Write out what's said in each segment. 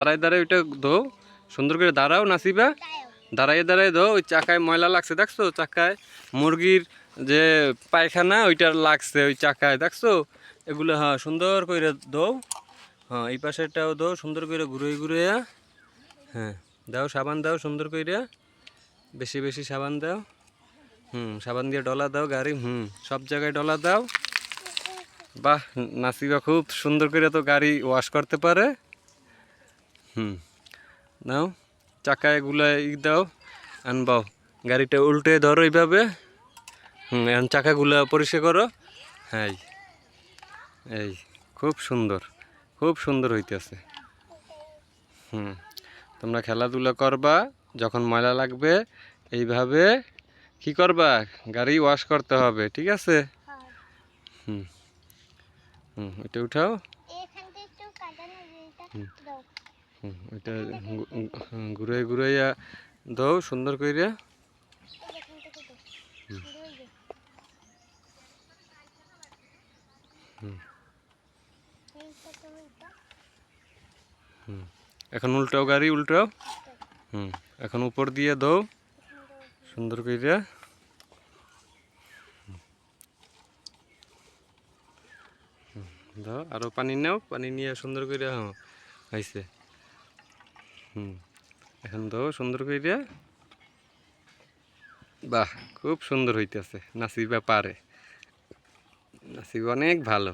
দাঁড়ায় দাঁড়ায় ওইটা ধো, সুন্দর করে দাঁড়াও নাসিবা, দাঁড়াইয়ে দাঁড়ায় ধো। ওই চাকায় ময়লা লাগছে দেখছো, চাকায় মুরগির যে পায়খানা ওইটার লাগছে ওই চাকায় দেখছো, এগুলো হ্যাঁ সুন্দর করে ধো। হ্যাঁ এই পাশেরটাও ধো সুন্দর করে ঘুরে ঘুরে। হ্যাঁ দাও সাবান দাও সুন্দর করে, বেশি বেশি সাবান দাও। সাবান দিয়ে ডলা দাও গাড়ি, সব জায়গায় ডলা দাও। বাহ নাসিবা খুব সুন্দর করে তো গাড়ি ওয়াশ করতে পারে। নাও চাকায় গুলা দাও, আনবাও গাড়িটা উল্টে ধরো এইভাবে। এখন চাকাগুলা পরিষ্কার করো। হ্যাঁ এই খুব সুন্দর, খুব সুন্দর হইতেছে। তোমরা খেলাধুলা করবা, যখন ময়লা লাগবে এইভাবে কি করবা, গাড়ি ওয়াশ করতে হবে, ঠিক আছে? ওইটা উঠাও। ওইটা ঘুরে ঘুরে দাও সুন্দর করে। এখন উল্টাও গাড়ি উল্টাও। এখন উপর দিয়ে দাও সুন্দর করে। দাও আরো পানি নাও, পানি নিয়ে সুন্দর করে। হ্যাঁ হয়েছে। এখন দাও সুন্দর করে। বাহ খুব সুন্দর হইতেছে, নাসিবা পারে, নাসিবা অনেক ভালো।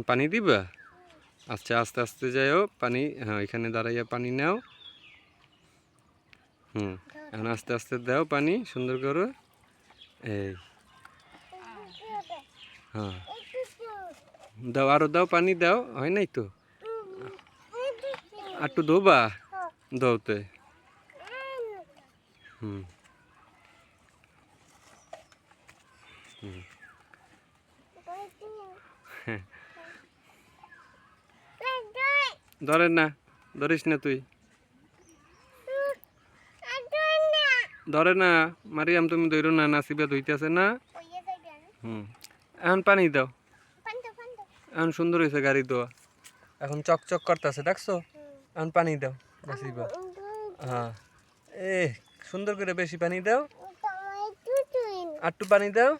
পানি দিবা, আচ্ছা আস্তে আস্তে যাইও পানি। হ্যাঁ এখানে দাঁড়াইয়া পানি নাও। এখন আস্তে আস্তে দাও পানি সুন্দর করো। এই হ্যাঁ দাও, আরো দাও পানি দাও, হয় নাই তো, আর একটু ধোবা দৌতে। ধরে না, ধরিস না তুই, ধরে না মারিয়াম, তুমি ধরো না, নাসিবা ধুইতেছে না। এখন পানি দাও, এখন সুন্দর হয়েছে গাড়ি ধোয়া, এখন চকচক করতেছে দেখছো। এখন পানি দাও নাসিবা। হ্যাঁ এ সুন্দর করে বেশি পানি দাও, আর একটু পানি দাও।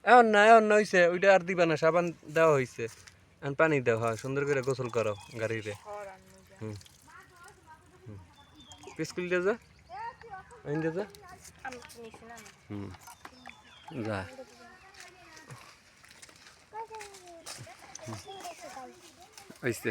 এখন না, এখন না হয়েছে, ওইটা আর দিবা না, সাবান দেওয়া হয়েছে। এখন পানি দাও, হ্যাঁ সুন্দর করে গোসল করো গাড়িরে। স্কুল যা যা যা যা। হয়েছে।